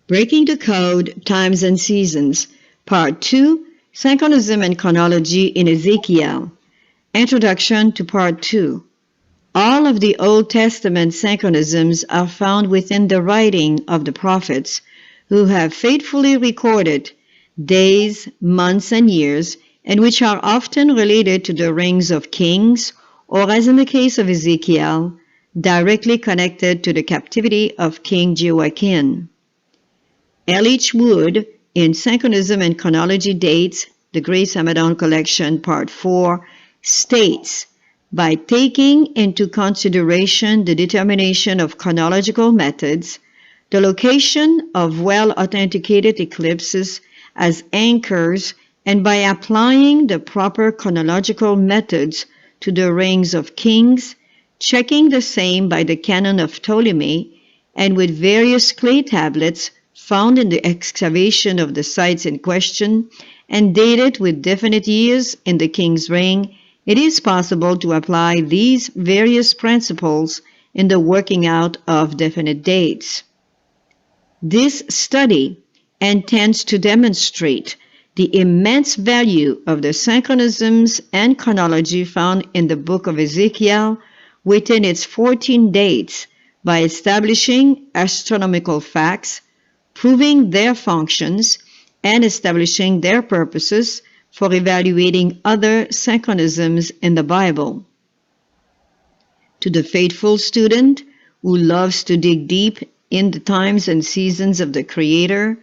Breaking the Code, Times and Seasons, Part 2, Synchronism and Chronology in Ezekiel. Introduction to Part 2. All of the Old Testament synchronisms are found within the writing of the prophets, who have faithfully recorded days, months, and years, and which are often related to the reigns of kings, or as in the case of Ezekiel, directly connected to the captivity of King Jehoiachin. L. H. Wood, in Synchronism and Chronology Dates, the Grace Hamadan Collection, Part 4, states, by taking into consideration the determination of chronological methods, the location of well-authenticated eclipses as anchors, and by applying the proper chronological methods to the reigns of kings, checking the same by the canon of Ptolemy, and with various clay tablets found in the excavation of the sites in question, and dated with definite years in the king's reign, it is possible to apply these various principles in the working out of definite dates. This study intends to demonstrate the immense value of the synchronisms and chronology found in the book of Ezekiel within its 14 dates by establishing astronomical facts, proving their functions, and establishing their purposes for evaluating other synchronisms in the Bible. To the faithful student who loves to dig deep in the times and seasons of the Creator,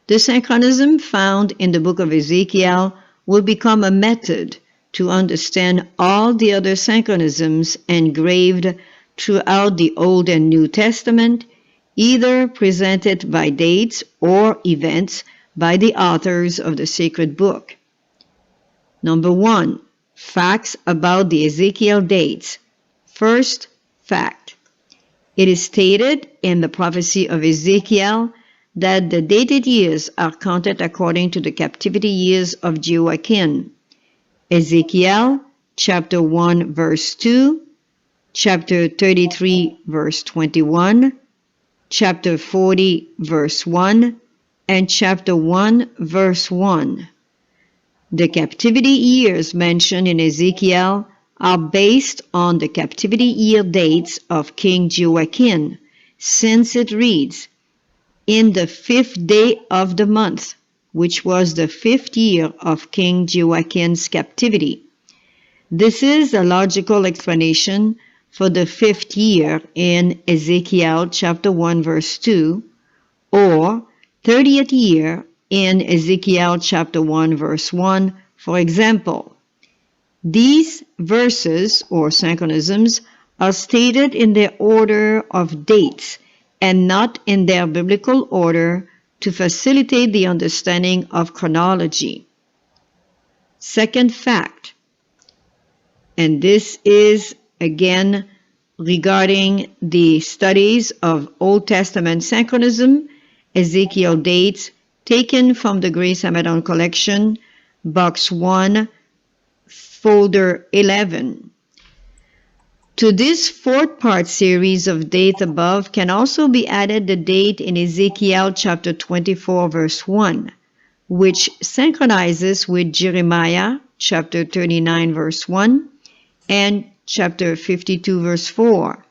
the synchronism found in the book of Ezekiel will become a method to understand all the other synchronisms engraved throughout the Old and New Testament, either presented by dates or events by the authors of the sacred book. Number 1. Facts about the Ezekiel dates. First fact. It is stated in the prophecy of Ezekiel that the dated years are counted according to the captivity years of Jehoiachin. Ezekiel chapter 1 verse 2, chapter 33 verse 21, chapter 40 verse 1, and chapter 1 verse 1. The captivity years mentioned in Ezekiel are based on the captivity year dates of King Jehoiachin, since it reads, in the 5th day of the month, which was the 5th year of King Jehoiachin's captivity. This is a logical explanation for the 5th year in Ezekiel chapter 1 verse 2, or 30th year in Ezekiel chapter 1 verse 1, for example. These verses or synchronisms are stated in their order of dates and not in their biblical order to facilitate the understanding of chronology. Second fact, and this is again regarding the studies of Old Testament synchronism, Ezekiel Dates, taken from the Grace Hamadan Collection, Box 1, Folder 11. To this 4-part series of dates above can also be added the date in Ezekiel chapter 24 verse 1, which synchronizes with Jeremiah chapter 39 verse 1 and chapter 52 verse 4,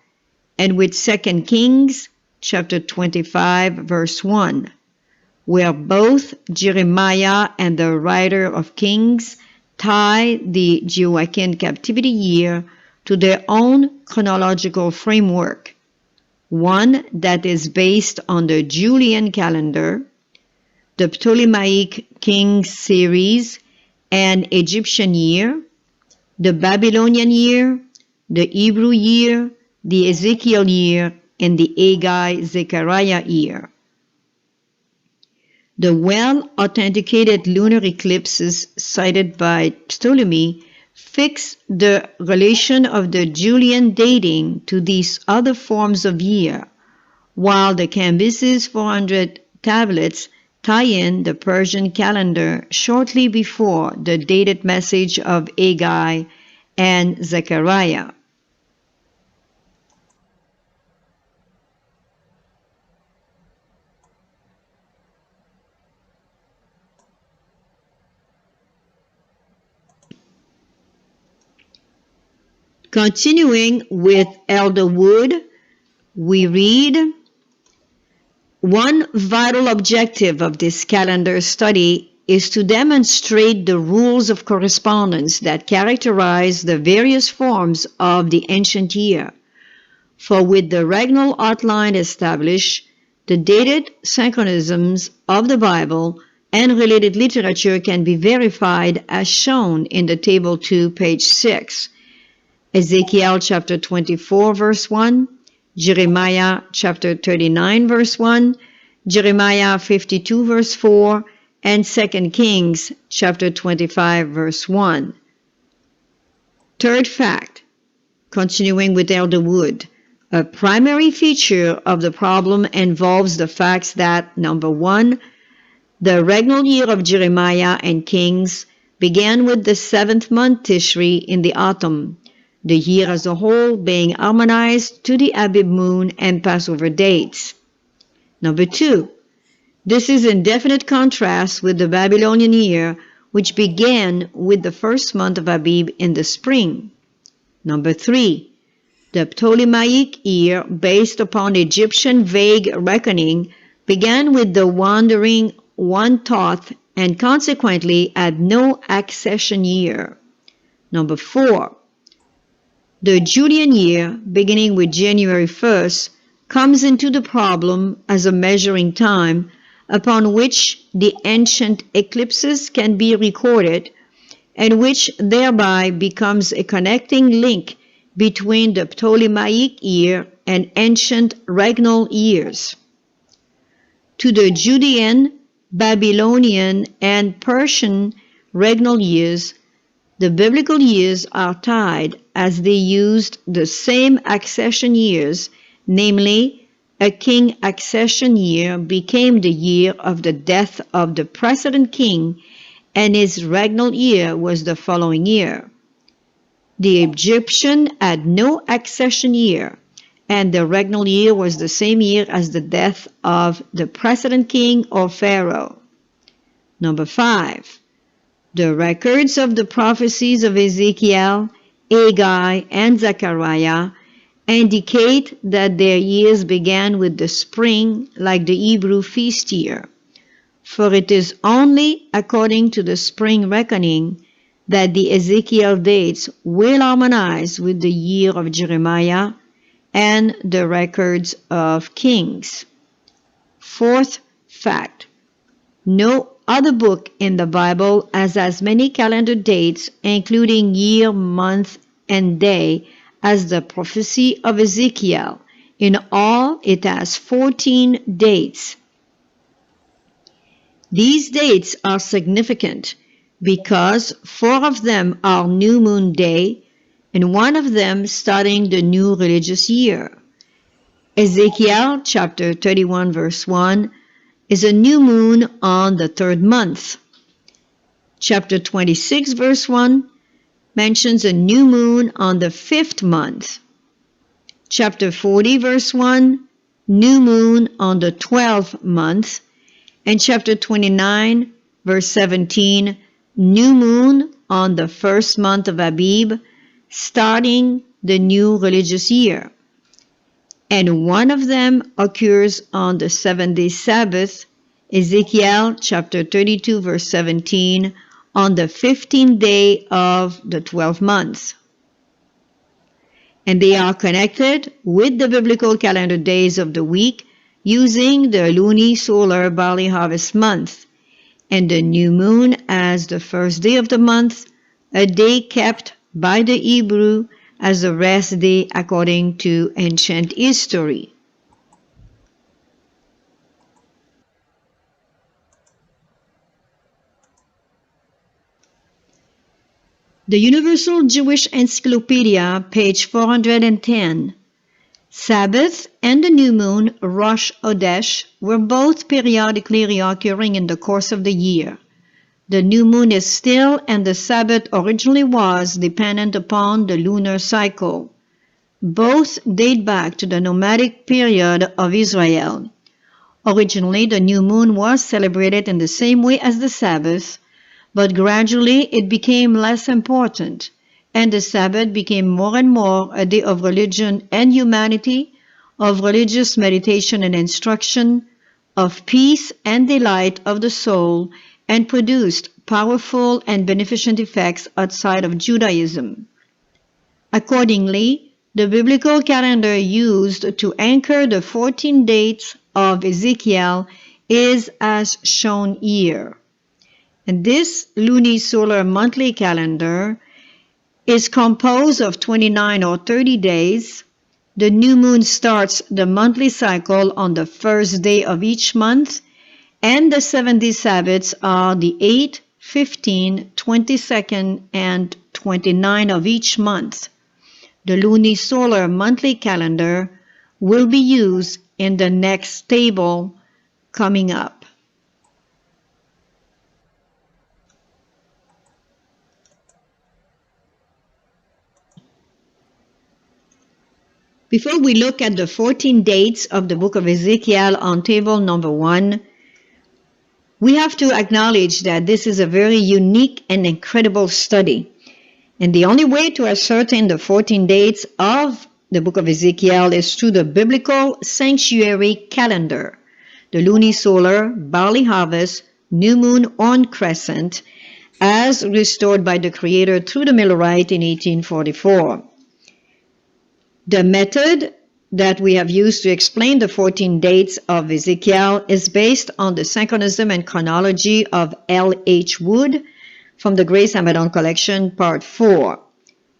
and with 2 Kings chapter 25 verse 1, where both Jeremiah and the writer of Kings tie the Jehoiachin captivity year to their own chronological framework, one that is based on the Julian calendar, the Ptolemaic Kings series, and Egyptian year, the Babylonian year, the Hebrew year, the Ezekiel year, and the Haggai-Zechariah year. The well-authenticated lunar eclipses cited by Ptolemy fix the relation of the Julian dating to these other forms of year, while the Cambyses 400 tablets tie in the Persian calendar shortly before the dated message of Haggai and Zechariah. Continuing with Elder Wood, we read, one vital objective of this calendar study is to demonstrate the rules of correspondence that characterize the various forms of the ancient year. For with the regnal outline established, the dated synchronisms of the Bible and related literature can be verified as shown in the Table 2, page 6. Ezekiel chapter 24, verse 1, Jeremiah chapter 39, verse 1, Jeremiah 52, verse 4, and 2 Kings chapter 25, verse 1. Third fact, continuing with Elder Wood, a primary feature of the problem involves the facts that, number one, the regnal year of Jeremiah and Kings began with the 7th month Tishri in the autumn, the year as a whole being harmonized to the Abib moon and Passover dates. Number two, this is in definite contrast with the Babylonian year, which began with the 1st month of Abib in the spring. Number three, the Ptolemaic year, based upon Egyptian vague reckoning, began with the wandering 1/10 and consequently had no accession year. Number four, the Julian year, beginning with January 1st, comes into the problem as a measuring time upon which the ancient eclipses can be recorded, and which thereby becomes a connecting link between the Ptolemaic year and ancient regnal years. To the Judean, Babylonian, and Persian regnal years, the biblical years are tied as they used the same accession years, namely, a king accession year became the year of the death of the precedent king, and his regnal year was the following year. The Egyptian had no accession year, and the regnal year was the same year as the death of the precedent king or pharaoh. Number five, the records of the prophecies of Ezekiel, Haggai, and Zechariah indicate that their years began with the spring like the Hebrew feast year. For it is only according to the spring reckoning that the Ezekiel dates will harmonize with the year of Jeremiah and the records of Kings. Fourth fact, no other book in the Bible has as many calendar dates, including year, month, and day, as the prophecy of Ezekiel. In all, it has 14 dates. These dates are significant because 4 of them are new moon day and 1 of them starting the new religious year. Ezekiel chapter 31 verse 1 is a new moon on the 3rd month. Chapter 26 verse 1 mentions a new moon on the 5th month. Chapter 40 verse 1, new moon on the 12th month. And chapter 29 verse 17, new moon on the 1st month of Abib, starting the new religious year. And 1 of them occurs on the 7th-day Sabbath, Ezekiel chapter 32 verse 17, on the 15th day of the 12th month. And they are connected with the biblical calendar days of the week using the lunisolar barley harvest month, and the new moon as the first day of the month, a day kept by the Hebrew as a rest day according to ancient history. The Universal Jewish Encyclopedia, page 410. Sabbath and the new moon, Rosh Hodesh, were both periodically reoccurring in the course of the year. The new moon is still, and the Sabbath originally was, dependent upon the lunar cycle. Both date back to the nomadic period of Israel. Originally, the new moon was celebrated in the same way as the Sabbath, but gradually it became less important, and the Sabbath became more and more a day of religion and humanity, of religious meditation and instruction, of peace and delight of the soul, and produced powerful and beneficent effects outside of Judaism. Accordingly, the biblical calendar used to anchor the 14 dates of Ezekiel is as shown here. And this lunisolar monthly calendar is composed of 29 or 30 days. The new moon starts the monthly cycle on the first day of each month, and the 70 Sabbaths are the 8th, 15th, 22nd, and 29 of each month. The lunisolar monthly calendar will be used in the next table coming up. Before we look at the 14 dates of the book of Ezekiel on table number 1, we have to acknowledge that this is a very unique and incredible study. And the only way to ascertain the 14 dates of the book of Ezekiel is through the biblical sanctuary calendar, the lunisolar, barley harvest, new moon on crescent, as restored by the Creator through the Millerite in 1844. The method that we have used to explain the 14 dates of Ezekiel is based on the Synchronism and Chronology of L. H. Wood from the Grace Amadon Collection, Part 4.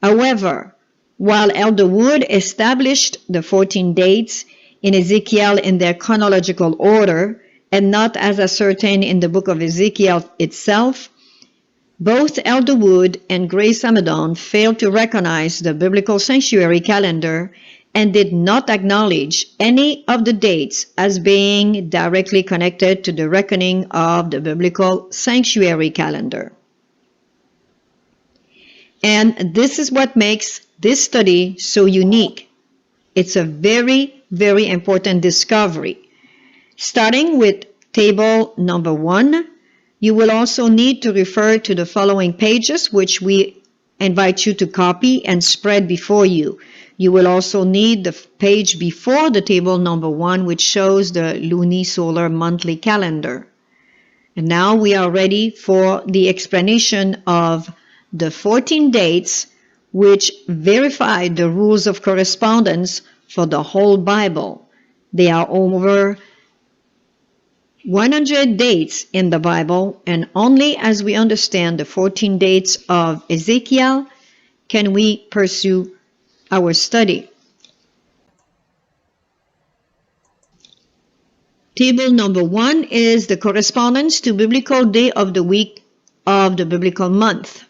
However, while Elder Wood established the 14 dates in Ezekiel in their chronological order and not as ascertained in the book of Ezekiel itself, both Elder Wood and Grace Amadon failed to recognize the biblical sanctuary calendar and did not acknowledge any of the dates as being directly connected to the reckoning of the biblical sanctuary calendar. And this is what makes this study so unique. It's a very, very important discovery. Starting with table number 1, you will also need to refer to the following pages, which we invite you to copy and spread before you. You will also need the page before the table number 1, which shows the lunisolar monthly calendar. And now we are ready for the explanation of the 14 dates, which verify the rules of correspondence for the whole Bible. There are over 100 dates in the Bible, and only as we understand the 14 dates of Ezekiel can we pursue our study. Table number 1 is the correspondence to biblical day of the week of the biblical month.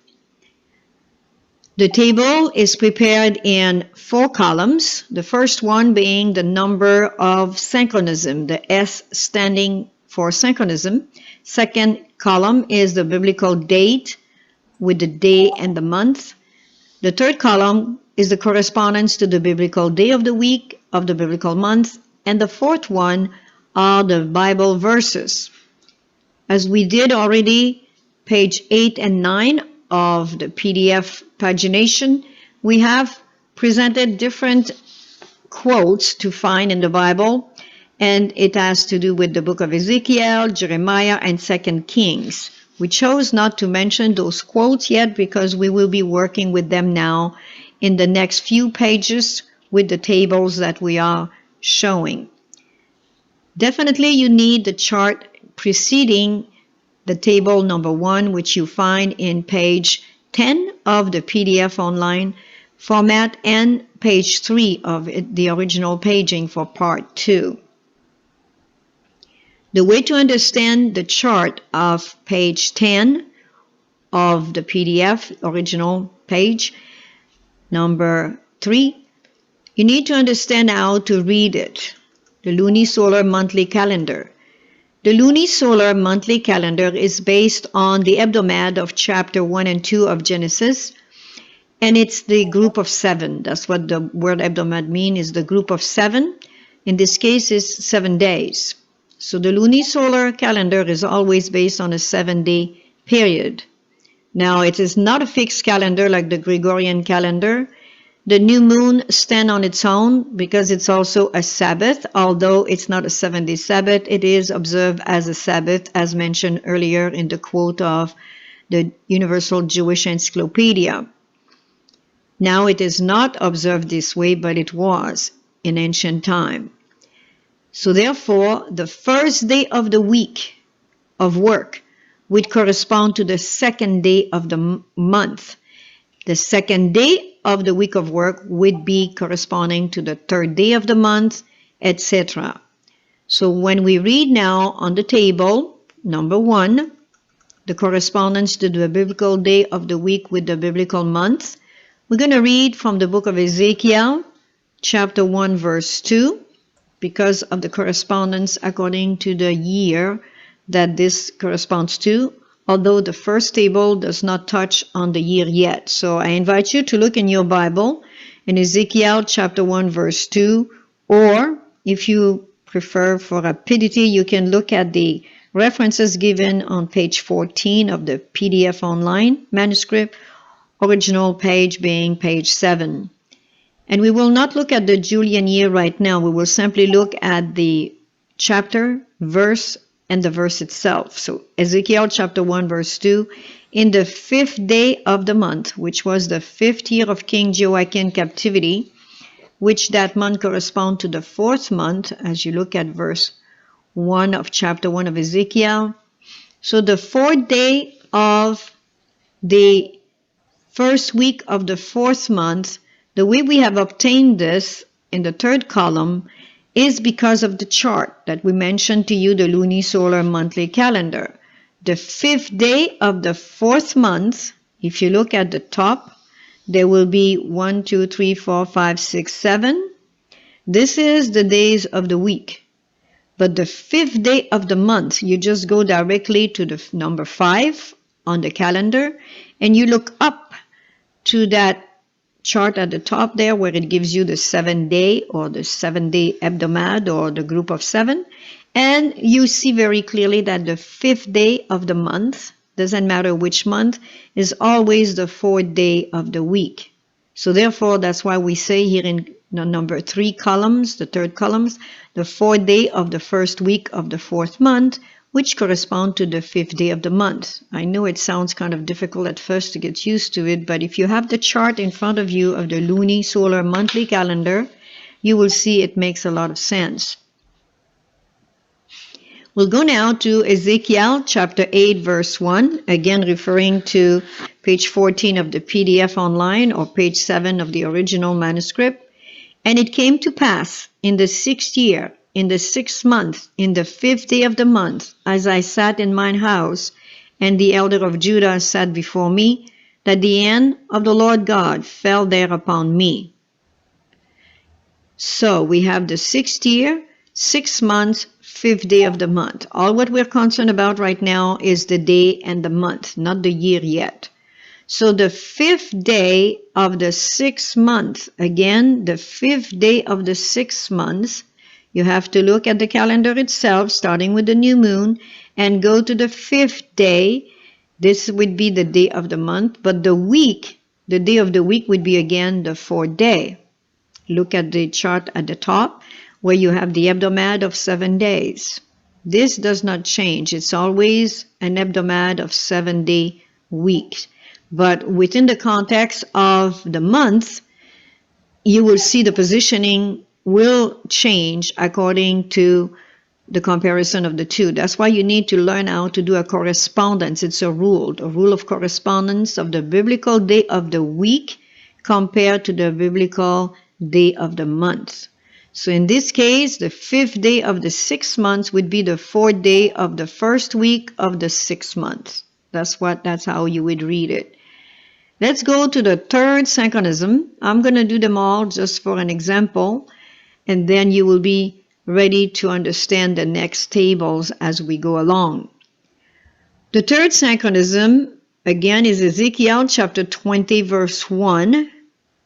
The table is prepared in 4 columns, the first one being the number of synchronism, the S standing for synchronism. Second column is the biblical date with the day and the month. The third column is the correspondence to the biblical day of the week of the biblical month. And the fourth one are the Bible verses. As we did already, page 8 and 9 of the PDF pagination, we have presented different quotes to find in the Bible, and it has to do with the book of Ezekiel, Jeremiah, and 2 Kings. We chose not to mention those quotes yet because we will be working with them now in the next few pages with the tables that we are showing. Definitely you need the chart preceding the table number 1, which you find in page 10 of the PDF online format and page 3 of the original paging for part 2. The way to understand the chart of page 10 of the PDF original page number 3, you need to understand how to read it. The lunisolar monthly calendar. The lunisolar monthly calendar is based on the hebdomad of chapter 1 and 2 of Genesis, and it's the group of 7. That's what the word hebdomad means, is the group of 7. In this case, is 7 days. So the lunisolar calendar is always based on a 7-day period. Now, it is not a fixed calendar like the Gregorian calendar. The new moon stands on its own because it's also a Sabbath. Although it's not a 7-day Sabbath, it is observed as a Sabbath, as mentioned earlier in the quote of the Universal Jewish Encyclopedia. Now it is not observed this way, but it was in ancient time. So therefore, the first day of the week of work would correspond to the second day of the month. The second day of the week of work would be corresponding to the third day of the month, etc. So when we read now on the table, number 1, the correspondence to the biblical day of the week with the biblical month, we're going to read from the book of Ezekiel, chapter 1, verse 2, because of the correspondence according to the year that this corresponds to, although the first table does not touch on the year yet. So I invite you to look in your Bible in Ezekiel chapter 1, verse 2, or if you prefer for rapidity, you can look at the references given on page 14 of the PDF online manuscript, original page being page 7. And we will not look at the Julian year right now. We will simply look at the chapter, verse, and the verse itself. So Ezekiel chapter 1, verse 2, in the 5th day of the month, which was the 5th year of King Jehoiachin captivity, which that month correspond to the 4th month, as you look at verse 1 of chapter 1 of Ezekiel. So the 4th day of the first week of the 4th month, the way we have obtained this in the 3rd column is because of the chart that we mentioned to you, the lunisolar monthly calendar. The 5th day of the 4th month, if you look at the top, there will be 1, 2, 3, 4, 5, 6, 7. This is the days of the week. But the 5th day of the month, you just go directly to the number 5 on the calendar, and you look up to that chart at the top there where it gives you the 7-day or the 7-day hebdomad or the group of 7, and you see very clearly that the 5th day of the month, doesn't matter which month, is always the 4th day of the week. So therefore, that's why we say here in the number 3 columns, the 3rd columns, the 4th day of the first week of the 4th month, which correspond to the 5th day of the month. I know it sounds kind of difficult at first to get used to it, but if you have the chart in front of you of the lunisolar monthly calendar, you will see it makes a lot of sense. We'll go now to Ezekiel chapter 8, verse 1, again referring to page 14 of the PDF online or page 7 of the original manuscript. And it came to pass in the 6th year, in the 6th month, in the 5th day of the month, as I sat in mine house, and the elder of Judah sat before me, that the hand of the Lord God fell there upon me. So we have the 6th year, 6 months, 5th day of the month. All what we're concerned about right now is the day and the month, not the year yet. So the 5th day of the 6th month, again, the 5th day of the 6th month, you have to look at the calendar itself, starting with the new moon, and go to the 5th day. This would be the day of the month, but the week, the day of the week would be again the 4th day. Look at the chart at the top, where you have the hebdomad of 7 days. This does not change. It's always an hebdomad of 7-day weeks. But within the context of the month, you will see the positioning will change according to the comparison of the two. That's why you need to learn how to do a correspondence. It's a rule of correspondence of the biblical day of the week compared to the biblical day of the month. So in this case, the 5th day of the 6th month would be the 4th day of the first week of the 6th month. That's how you would read it. Let's go to the 3rd synchronism. I'm going to do them all just for an example, and then you will be ready to understand the next tables as we go along. The 3rd synchronism, again, is Ezekiel chapter 20, verse 1,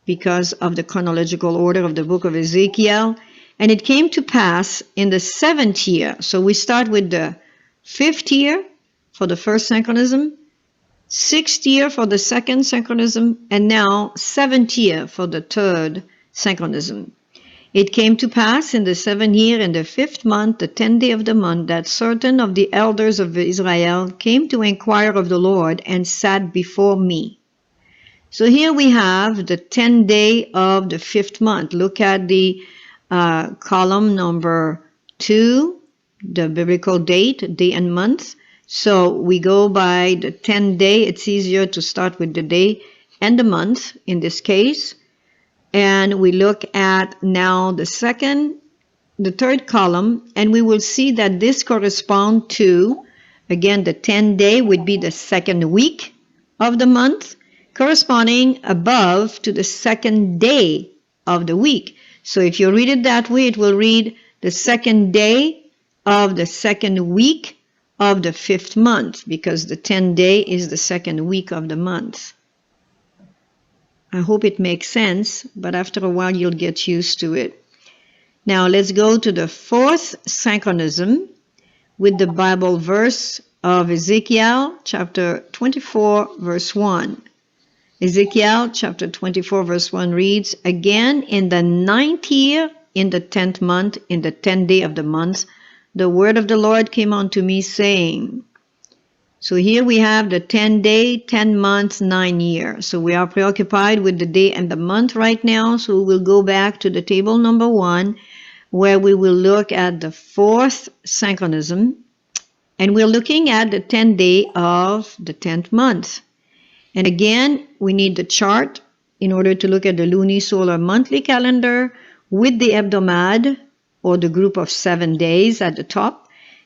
because of the chronological order of the book of Ezekiel. And it came to pass in the 7th year. So we start with the 5th year for the first synchronism, 6th year for the second synchronism, and now 7th year for the third synchronism. It came to pass in the 7th year, in the 5th month, the 10th day of the month, that certain of the elders of Israel came to inquire of the Lord and sat before me. So here we have the 10th day of the 5th month. Look at the column number 2, the biblical date, day and month. So we go by the 10th day. It's easier to start with the day and the month in this case. And we look at now the third column, and we will see that this corresponds to, again, the 10th day would be the second week of the month, corresponding above to the second day of the week. So if you read it that way, it will read the second day of the second week of the 5th month, because the 10th day is the second week of the month. I hope it makes sense, but after a while you'll get used to it. Now let's go to the 4th synchronism with the Bible verse of Ezekiel chapter 24 verse 1. Ezekiel chapter 24 verse 1 reads, "Again in the 9th year, in the 10th month, in the 10th day of the month, the word of the Lord came unto me, saying." So here we have the 10 day, 10 months, 9 year. So we are preoccupied with the day and the month right now. So we'll go back to the table number 1, where we will look at the 4th synchronism. And we're looking at the 10th day of the 10th month. And again, we need the chart in order to look at the lunisolar monthly calendar with the hebdomad, or the group of 7 days at the top.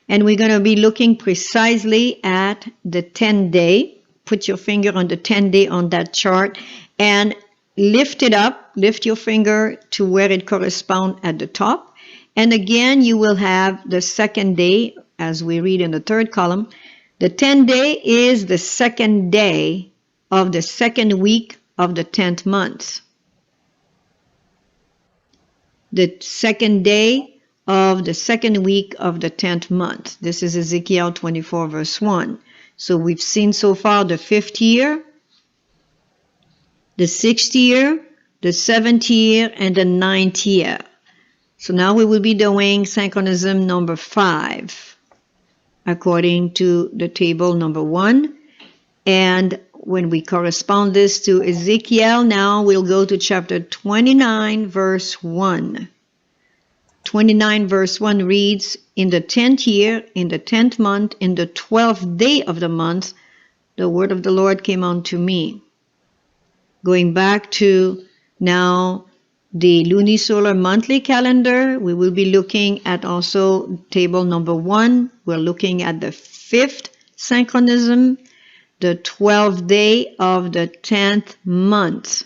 And we're going to be looking precisely at the 10th day. Put your finger on the 10th day on that chart and lift it up. Lift your finger to where it corresponds at the top. And again, you will have the second day, as we read in the third column. The 10th day is the second day of the second week of the 10th month. The second day of the second week of the 10th month. This is Ezekiel 24 verse 1. So we've seen so far the 5th year, the 6th year, the 7th year, and the 9th year. So now we will be doing synchronism number 5, according to the table number 1. And when we correspond this to Ezekiel, now we'll go to chapter 29 verse 1. 29 verse 1 reads, "In the 10th year, in the 10th month, in the 12th day of the month, the word of the Lord came unto me." Going back to now the lunisolar monthly calendar, we will be looking at also table number 1. We're looking at the 5th synchronism, the 12th day of the 10th month.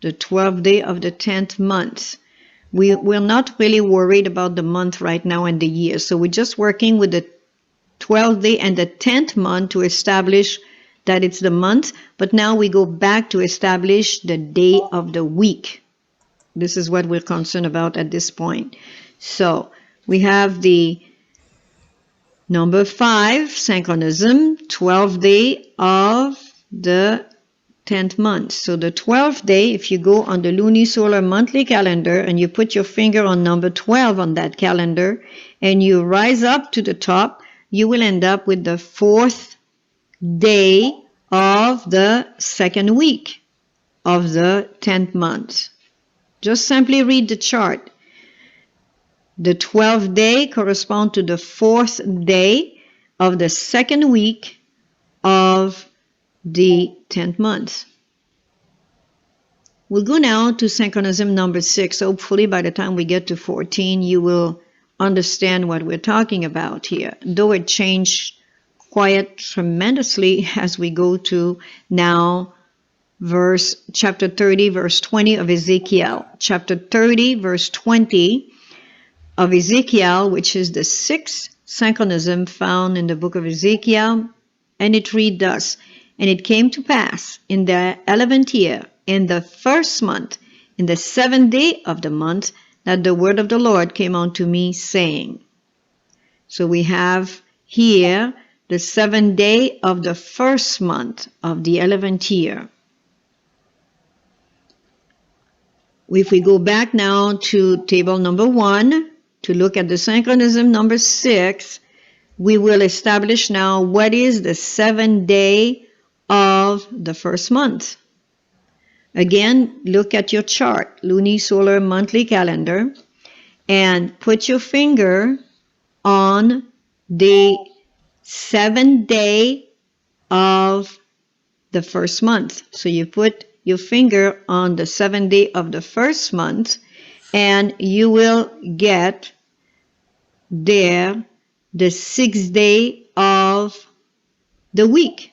The 12th day of the 10th month. We're not really worried about the month right now and the year. So we're just working with the 12th day and the 10th month to establish that it's the month. But now we go back to establish the day of the week. This is what we're concerned about at this point. So we have the number 5, synchronism, 12th day of the 10th month. So the 12th day, if you go on the lunisolar monthly calendar and you put your finger on number 12 on that calendar and you rise up to the top, you will end up with the 4th day of the second week of the 10th month. Just simply read the chart. The 12th day corresponds to the 4th day of the second week of the 10th month. We'll go now to synchronism number 6. Hopefully by the time we get to 14, you will understand what we're talking about here. Though it changed quite tremendously as we go to now chapter 30, verse 20 of Ezekiel. Chapter 30, verse 20 of Ezekiel, which is the 6th synchronism found in the book of Ezekiel. And it reads thus, "And it came to pass in the 11th year, in the 1st month, in the 7th day of the month, that the word of the Lord came unto me, saying." So we have here the 7th day of the first month of the 11th year. If we go back now to table number 1 to look at the synchronism number 6, we will establish now what is the 7th day of the first month. Again, look at your chart, lunisolar monthly calendar, and put your finger on the 7th day of the first month. So you put your finger on the 7th day of the first month, and you will get there the 6th day of the week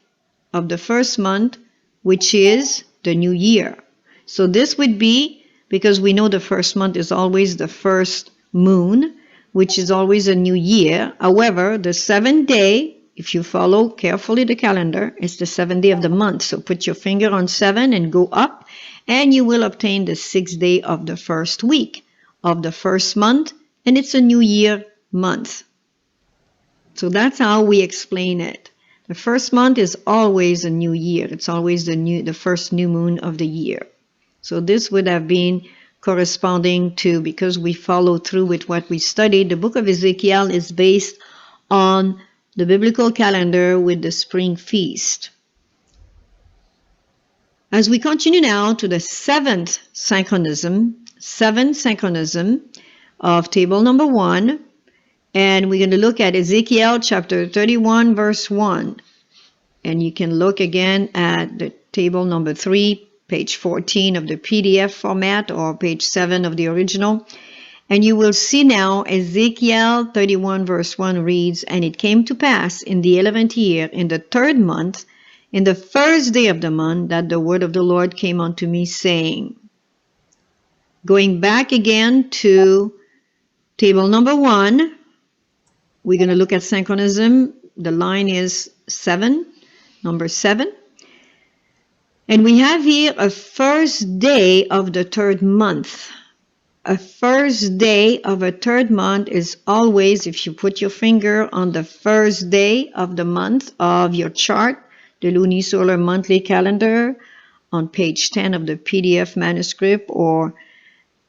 of the first month, which is the new year. So this would be, because we know the first month is always the first moon, which is always a new year. However, the 7th day, if you follow carefully the calendar, is the 7th day of the month. So put your finger on 7 and go up, and you will obtain the 6th day of the first week of the first month, and it's a new year month. So that's how we explain it. The first month is always a new year. It's always the first new moon of the year. So this would have been corresponding to, because we follow through with what we studied, the book of Ezekiel is based on the biblical calendar with the spring feast. As we continue now to the seventh synchronism of table number 1, and we're going to look at Ezekiel chapter 31, verse 1. And you can look again at the table number 3, page 14 of the PDF format, or page 7 of the original. And you will see now Ezekiel 31, verse 1 reads, "And it came to pass in the 11th year, in the 3rd month, in the 1st day of the month, that the word of the Lord came unto me, saying." Going back again to table number 1, we're going to look at synchronism. The line is 7, number 7. And we have here a first day of the 3rd month. A first day of a 3rd month is always, if you put your finger on the first day of the month of your chart, the lunisolar monthly calendar, on page 10 of the PDF manuscript, or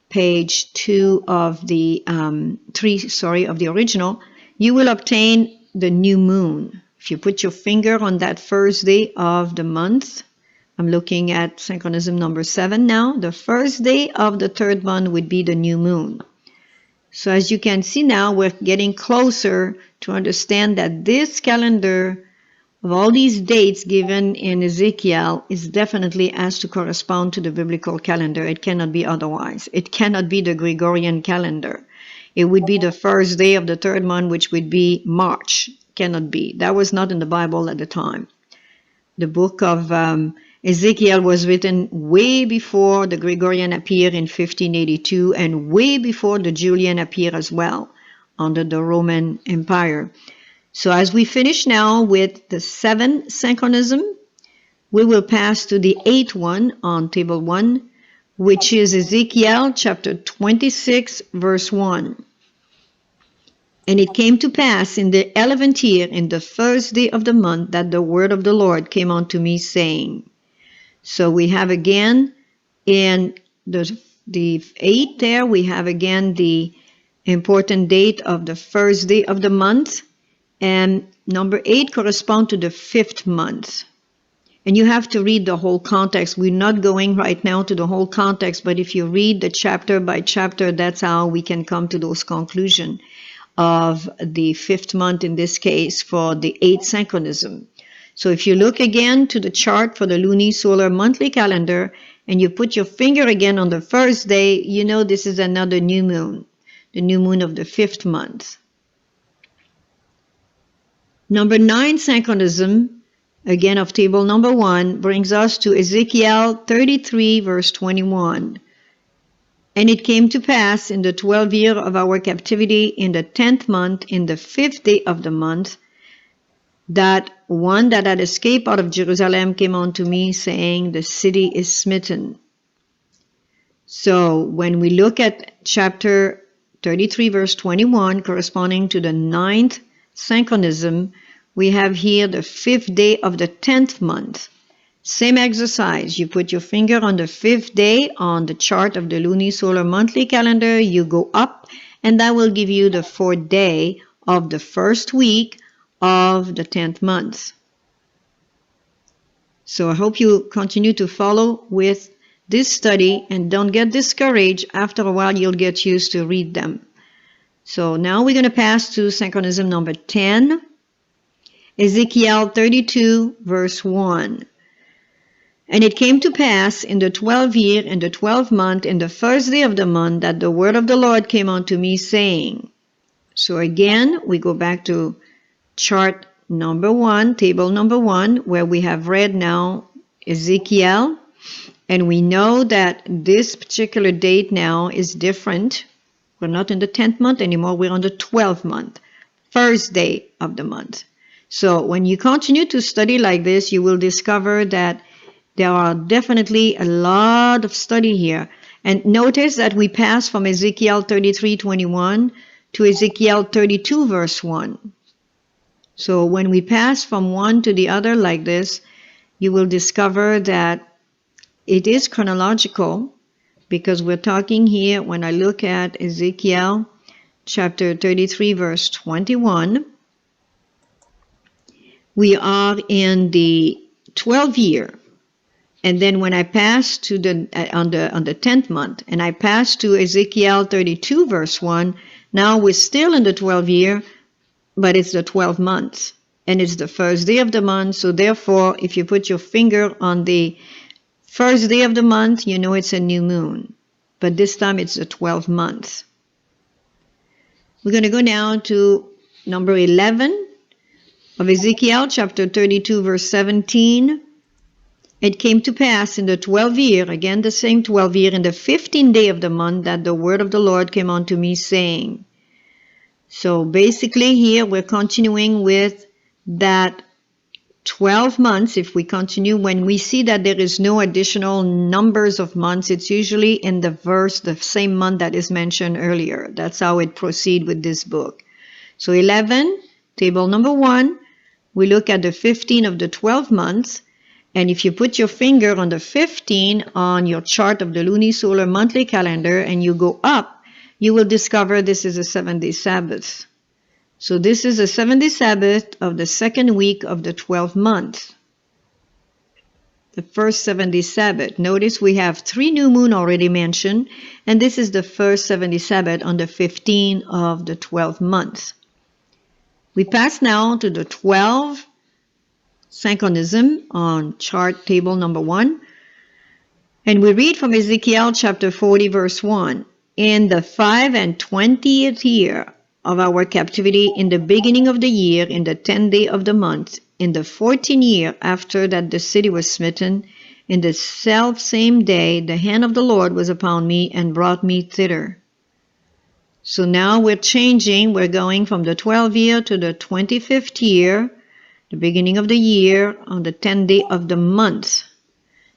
page 2 of the 3 of the original, you will obtain the new moon. If you put your finger on that first day of the month, I'm looking at synchronism number 7 now, the first day of the 3rd month would be the new moon. So as you can see now, we're getting closer to understand that this calendar of all these dates given in Ezekiel is definitely has to correspond to the biblical calendar. It cannot be otherwise. It cannot be the Gregorian calendar. It would be the first day of the 3rd month, which would be March. Cannot be. That was not in the Bible at the time. The book of Ezekiel was written way before the Gregorian appeared in 1582, and way before the Julian appeared as well under the Roman Empire. So as we finish now with the 7th synchronism, we will pass to the 8th one on table 1, which is Ezekiel chapter 26, verse 1. "And it came to pass in the 11th year, in the 1st day of the month, that the word of the Lord came unto me, saying." So we have again in the 8 there, we have again the important date of the 1st day of the month. And number 8 corresponds to the 5th month. And you have to read the whole context. We're not going right now to the whole context, but if you read the chapter by chapter, that's how we can come to those conclusions of the 5th month in this case for the 8th synchronism. So if you look again to the chart for the lunisolar monthly calendar and you put your finger again on the 1st day, you know this is another new moon, the new moon of the 5th month. Number 9 synchronism, again of table number 1, brings us to Ezekiel 33, verse 21. "And it came to pass in the 12th year of our captivity, in the 10th month, in the 5th day of the month, that one that had escaped out of Jerusalem came unto me, saying, The city is smitten." So when we look at chapter 33, verse 21, corresponding to the 9th synchronism, we have here the 5th day of the 10th month. Same exercise. You put your finger on the 5th day on the chart of the lunisolar monthly calendar. You go up, and that will give you the 4th day of the first week of the 10th month. So I hope you continue to follow with this study and don't get discouraged. After a while, you'll get used to read them. So now we're going to pass to synchronism number 10, Ezekiel 32, verse 1. And it came to pass in the 12th year, in the 12th month, in the first day of the month, that the word of the Lord came unto me, saying. So again, we go back to chart number 1, table number 1, where we have read now Ezekiel. And we know that this particular date now is different. We're not in the 10th month anymore. We're on the 12th month, first day of the month. So when you continue to study like this, you will discover that there are definitely a lot of study here. And notice that we pass from Ezekiel 33:21 to Ezekiel 32, verse 1. So when we pass from one to the other like this, you will discover that it is chronological, because we're talking here, when I look at Ezekiel chapter 33, verse 21, we are in the 12th year. And then when I pass to on the 10th month, and I pass to Ezekiel 32, verse 1, now we're still in the 12th year, but it's the 12th month, and it's the first day of the month. So therefore, if you put your finger on the first day of the month, you know it's a new moon. But this time it's the 12th month. We're going to go now to number 11 of Ezekiel chapter 32, verse 17. It came to pass in the 12th year, again the same 12th year, in the 15th day of the month, that the word of the Lord came unto me, saying. So basically here we're continuing with that 12 months. If we continue, when we see that there is no additional numbers of months, it's usually in the verse, the same month that is mentioned earlier. That's how it proceeds with this book. So 11, table number 1, we look at the 15 of the 12 months. And if you put your finger on the 15 on your chart of the lunisolar monthly calendar and you go up, you will discover this is a 7-day Sabbath. So this is a 7-day Sabbath of the second week of the 12th month. The first 7-day Sabbath. Notice we have 3 new moon already mentioned, and this is the first 7-day Sabbath on the 15th of the 12th month. We pass now to the 12 synchronism on chart table number 1. And we read from Ezekiel chapter 40, verse 1. In the 25th year of our captivity, in the beginning of the year, in the 10th day of the month, in the 14th year after that the city was smitten, in the self-same day, the hand of the Lord was upon me and brought me thither. So now we're changing. We're going from the 12th year to the 25th year, the beginning of the year, on the 10th day of the month.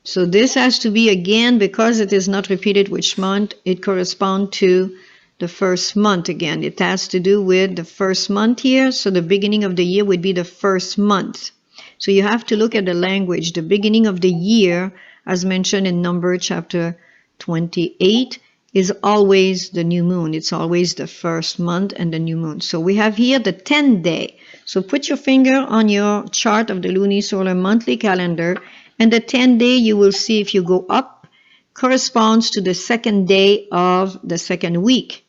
So this has to be, again, because it is not repeated which month, it corresponds to the first month again. It has to do with the first month here, so the beginning of the year would be the first month. So you have to look at the language. The beginning of the year, as mentioned in Number chapter 28, is always the new moon. It's always the first month and the new moon. So we have here the 10th day. So put your finger on your chart of the lunisolar monthly calendar, and the 10th day, you will see if you go up, corresponds to the second day of the second week.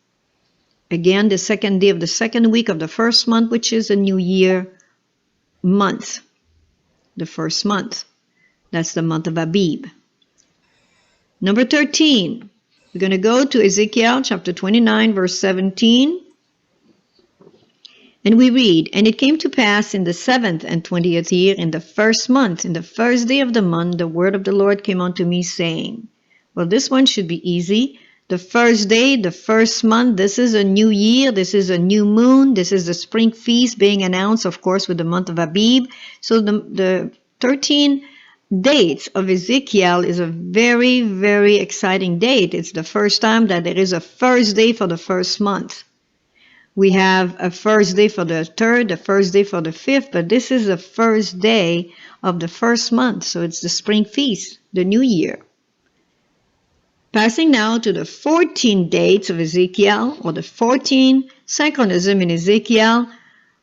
Again, the second day of the second week of the first month, which is a new year month, the first month. That's the month of Abib. Number 13, we're going to go to Ezekiel chapter 29, verse 17. And we read, And it came to pass in the 7th and 20th year, in the first month, in the first day of the month, the word of the Lord came unto me, saying. Well, this one should be easy. The first day, the first month, this is a new year, this is a new moon, this is the spring feast being announced, of course, with the month of Abib. So the 13 dates of Ezekiel is a very, very exciting date. It's the first time that there is a first day for the first month. We have a first day for the third, the first day for the fifth, but this is the first day of the first month, so it's the spring feast, the new year. Passing now to the 14 dates of Ezekiel, or the 14 synchronism in Ezekiel.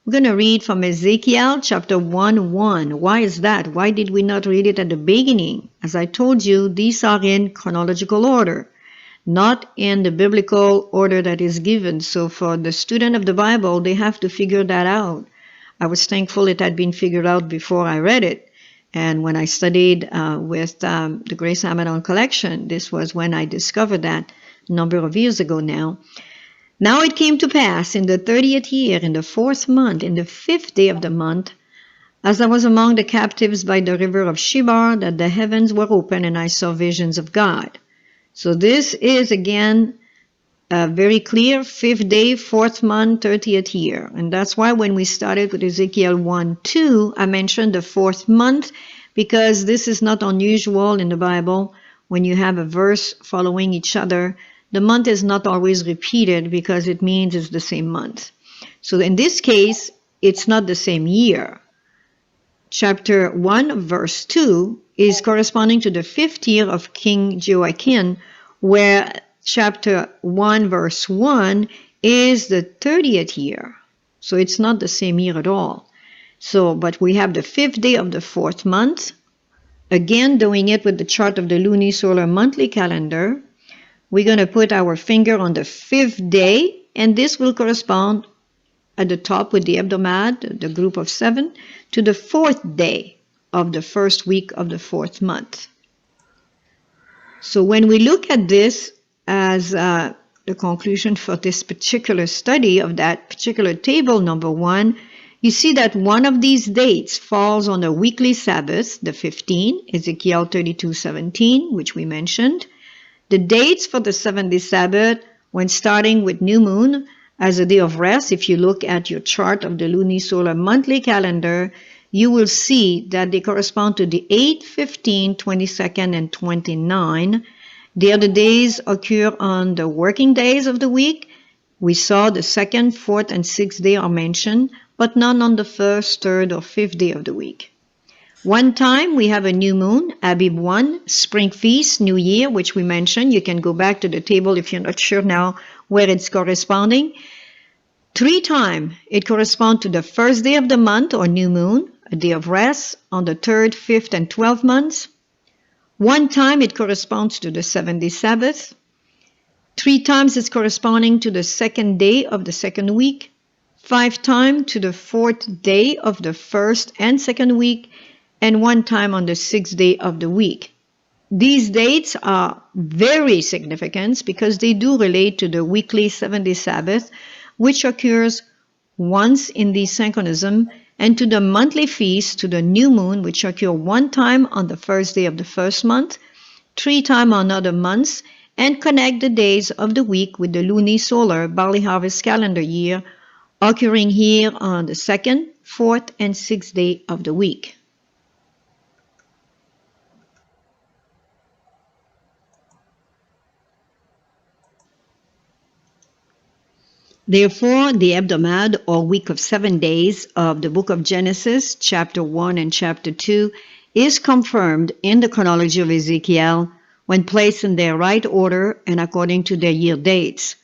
We're going to read from Ezekiel chapter 1:1. Why is that? Why did we not read it at the beginning? As I told you, these are in chronological order, not in the biblical order that is given. So for the student of the Bible, they have to figure that out. I was thankful it had been figured out before I read it. And when I studied with the Grace Amadon collection, this was when I discovered that a number of years ago now. Now it came to pass in the 30th year, in the 4th month, in the 5th day of the month, as I was among the captives by the river of Shibar, that the heavens were open and I saw visions of God. So this is again very clear, 5th day, 4th month, 30th year. And that's why when we started with Ezekiel 1:2, I mentioned the 4th month, because this is not unusual in the Bible. When you have a verse following each other, the month is not always repeated because it means it's the same month. So in this case, it's not the same year. Chapter 1, verse 2 is corresponding to the 5th year of King Jehoiachin, where chapter 1, verse 1 is the 30th year. So it's not the same year at all. So, but we have the 5th day of the 4th month. Again, doing it with the chart of the lunisolar monthly calendar. We're going to put our finger on the 5th day, and this will correspond at the top with the hebdomad, the group of 7, to the 4th day of the first week of the 4th month. So when we look at this as the conclusion for this particular study of that particular table, number 1, you see that one of these dates falls on a weekly Sabbath, the 15, Ezekiel 32:17, which we mentioned. The dates for the 7th-day Sabbath, when starting with new moon as a day of rest, if you look at your chart of the lunisolar monthly calendar, you will see that they correspond to the 8th, 15th, 22nd, and 29. The other days occur on the working days of the week. We saw the 2nd, 4th, and 6th day are mentioned, but none on the 1st, 3rd, or 5th day of the week. One time we have a new moon, Abib 1, spring feast, new year, which we mentioned. You can go back to the table if you're not sure now where it's corresponding. 3 times it corresponds to the 1st day of the month, or new moon, a day of rest on the 3rd, 5th, and 12th months. 1 time it corresponds to the 7th-day Sabbath. 3 times it's corresponding to the 2nd day of the 2nd week. 5 times to the 4th day of the 1st and 2nd week, and 1 time on the 6th day of the week. These dates are very significant because they do relate to the weekly 7th-day Sabbath, which occurs once in the synchronism, and to the monthly feast, to the new moon, which occur 1 time on the 1st day of the 1st month, 3 times on other months, and connect the days of the week with the lunisolar barley harvest calendar year, occurring here on the 2nd, 4th, and 6th day of the week. Therefore, the hebdomad, or week of 7 days of the book of Genesis, chapter 1 and chapter 2, is confirmed in the chronology of Ezekiel when placed in their right order and according to their year dates.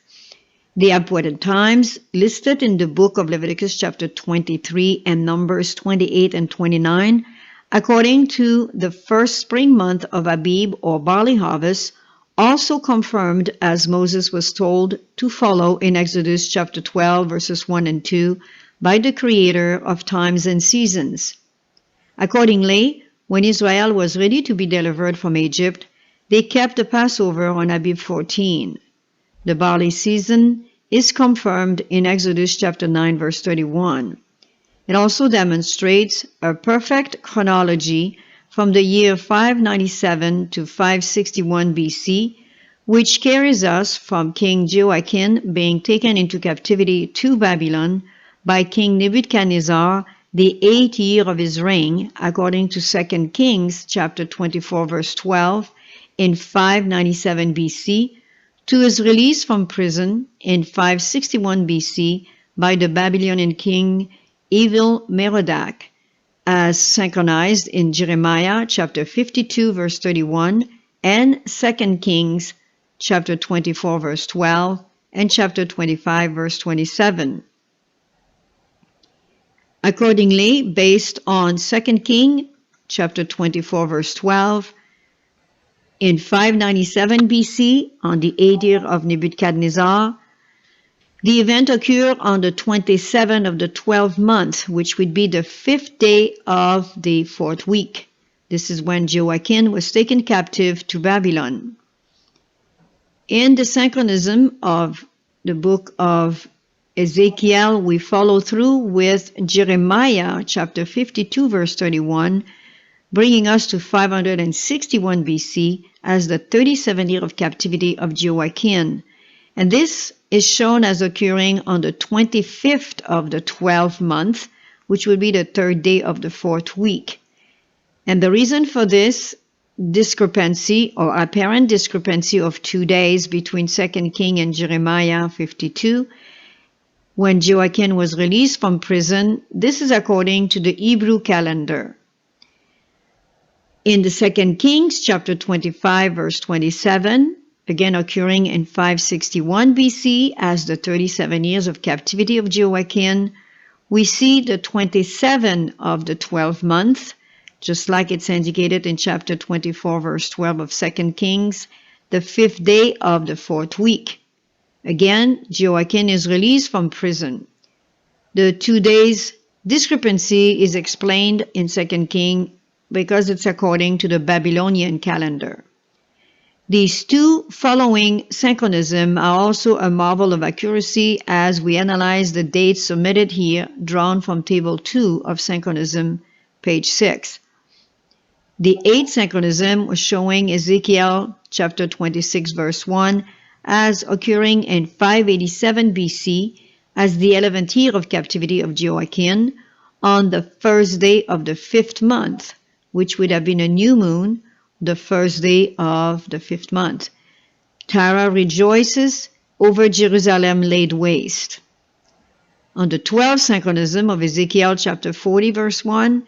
The appointed times listed in the book of Leviticus chapter 23 and Numbers 28 and 29, according to the first spring month of Abib, or barley harvest, also confirmed as Moses was told to follow in Exodus chapter 12 verses 1 and 2 by the Creator of times and seasons. Accordingly, when Israel was ready to be delivered from Egypt, they kept the Passover on Abib 14. The barley season is confirmed in Exodus chapter 9 verse 31. It also demonstrates a perfect chronology from the year 597 to 561 BC, which carries us from King Jehoiachin being taken into captivity to Babylon by King Nebuchadnezzar, the 8th year of his reign, according to 2 Kings chapter 24 verse 12, in 597 BC, to his release from prison in 561 BC by the Babylonian king Evil-Merodach, as synchronized in Jeremiah chapter 52 verse 31 and 2 Kings chapter 24 verse 12 and chapter 25 verse 27. Accordingly, based on 2 Kings chapter 24 verse 12, in 597 BC, on the 8th year of Nebuchadnezzar, the event occurred on the 27th of the 12th month, which would be the 5th day of the 4th week. This is when Jehoiachin was taken captive to Babylon. In the synchronism of the book of Ezekiel, we follow through with Jeremiah chapter 52 verse 31, bringing us to 561 BC as the 37th year of captivity of Jehoiachin. And this is shown as occurring on the 25th of the 12th month, which will be the 3rd day of the 4th week. And the reason for this discrepancy or apparent discrepancy of 2 days between 2 Kings and Jeremiah 52, when Jehoiachin was released from prison, this is according to the Hebrew calendar. In the 2 Kings chapter 25 verse 27, again occurring in 561 BC as the 37 years of captivity of Jehoiachin, we see the 27th of the 12th month, just like it's indicated in chapter 24 verse 12 of 2 Kings, the 5th day of the 4th week. Again, Jehoiachin is released from prison. The 2 days discrepancy is explained in 2 Kings because it's according to the Babylonian calendar. These two following synchronisms are also a marvel of accuracy as we analyze the dates submitted here, drawn from Table 2 of Synchronism, page 6. The 8th synchronism was showing Ezekiel chapter 26 verse 1 as occurring in 587 BC as the 11th year of captivity of Jehoiachin on the first day of the 5th month, which would have been a new moon, the first day of the 5th month. Tyre rejoices over Jerusalem laid waste. On the 12th synchronism of Ezekiel chapter 40 verse 1,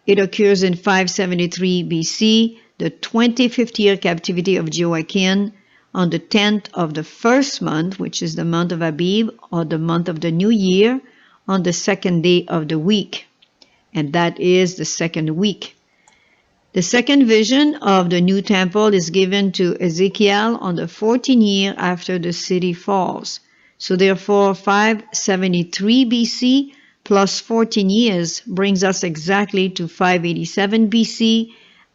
it occurs in 573 BC, the 25th year captivity of Jehoiachin on the 10th of the 1st month, which is the month of Abib, or the month of the new year, on the 2nd day of the week, and that is the 2nd week. The second vision of the new temple is given to Ezekiel on the 14th year after the city falls. So therefore, 573 BC plus 14 years brings us exactly to 587 BC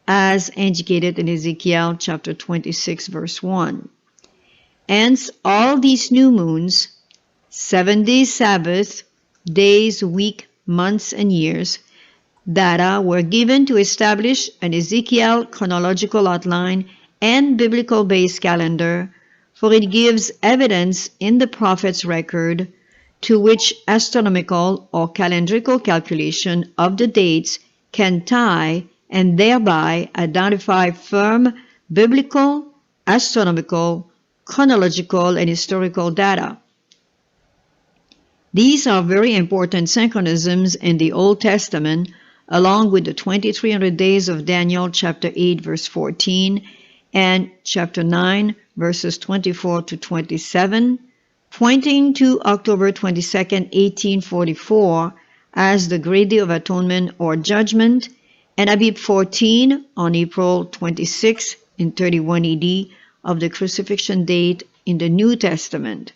as indicated in Ezekiel chapter 26 verse 1. Hence, all these new moons, 7-day Sabbath, days, week, months, and years, data were given to establish an Ezekiel chronological outline and biblical-based calendar, for it gives evidence in the prophet's record to which astronomical or calendrical calculation of the dates can tie and thereby identify firm biblical, astronomical, chronological, and historical data. These are very important synchronisms in the Old Testament, along with the 2300 days of Daniel chapter 8 verse 14 and chapter 9 verses 24 to 27, pointing to October 22nd, 1844 as the Great Day of Atonement or Judgment, and Abib 14 on April 26 in 31 AD of the crucifixion date in the New Testament.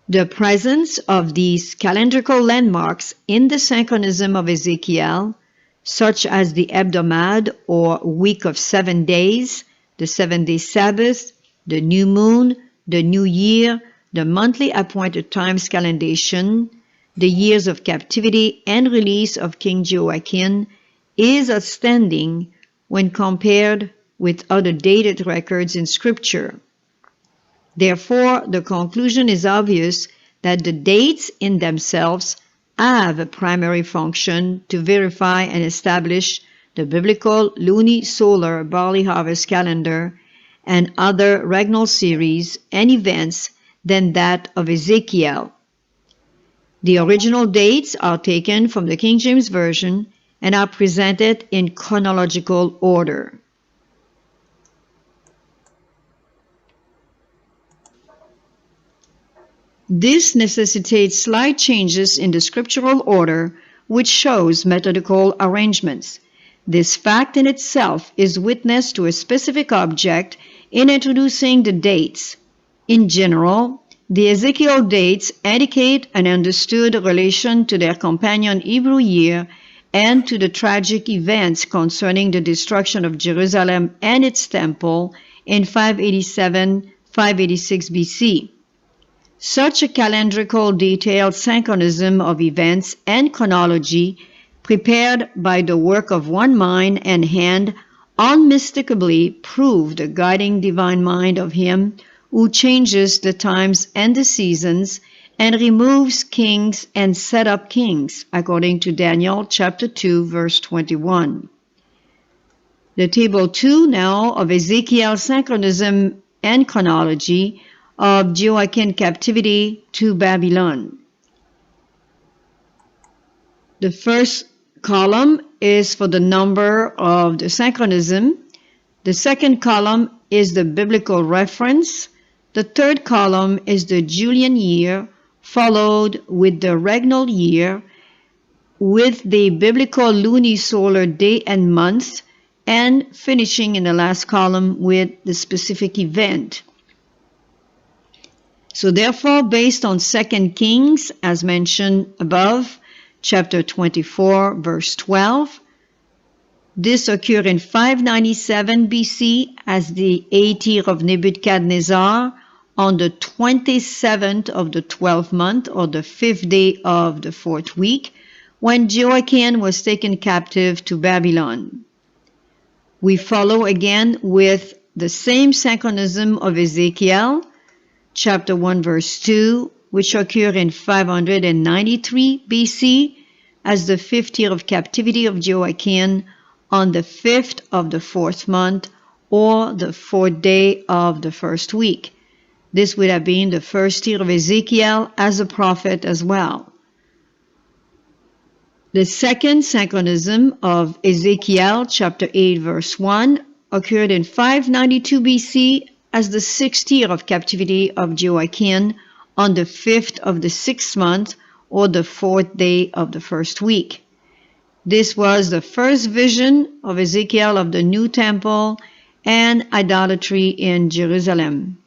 The presence of these calendrical landmarks in the synchronism of Ezekiel, such as the hebdomad or week of 7 days, the 7-day Sabbath, the new moon, the new year, the monthly appointed times calendation, the years of captivity and release of King Jehoiachin, is outstanding when compared with other dated records in Scripture. Therefore, the conclusion is obvious that the dates in themselves have a primary function to verify and establish the biblical lunisolar barley harvest calendar and other regnal series and events than that of Ezekiel. The original dates are taken from the King James Version and are presented in chronological order. This necessitates slight changes in the scriptural order, which shows methodical arrangements. This fact in itself is witness to a specific object in introducing the dates. In general, the Ezekiel dates indicate an understood relation to their companion Hebrew year and to the tragic events concerning the destruction of Jerusalem and its temple in 587-586 BC. Such a calendrical detailed synchronism of events and chronology, prepared by the work of one mind and hand, unmistakably prove the guiding divine mind of Him who changes the times and the seasons and removes kings and set up kings, according to Daniel chapter 2, verse 21. The table 2 now of Ezekiel synchronism and chronology of Jehoiachin captivity to Babylon. The first column is for the number of the synchronism. The second column is the biblical reference. The third column is the Julian year, followed with the regnal year, with the biblical lunisolar day and month, and finishing in the last column with the specific event. So therefore, based on 2 Kings, as mentioned above, chapter 24, verse 12, this occurred in 597 BC as the 8th year of Nebuchadnezzar on the 27th of the 12th month, or the 5th day of the 4th week, when Jehoiachin was taken captive to Babylon. We follow again with the same synchronism of Ezekiel, chapter 1, verse 2, which occurred in 593 BC as the 5th year of captivity of Jehoiachin on the 5th of the 4th month, or the 4th day of the 1st week. This would have been the 1st year of Ezekiel as a prophet as well. The second synchronism of Ezekiel chapter 8, verse 1 occurred in 592 BC as the 6th year of captivity of Jehoiachin on the 5th of the 6th month, or the 4th day of the 1st week. This was the first vision of Ezekiel of the new temple and idolatry in Jerusalem.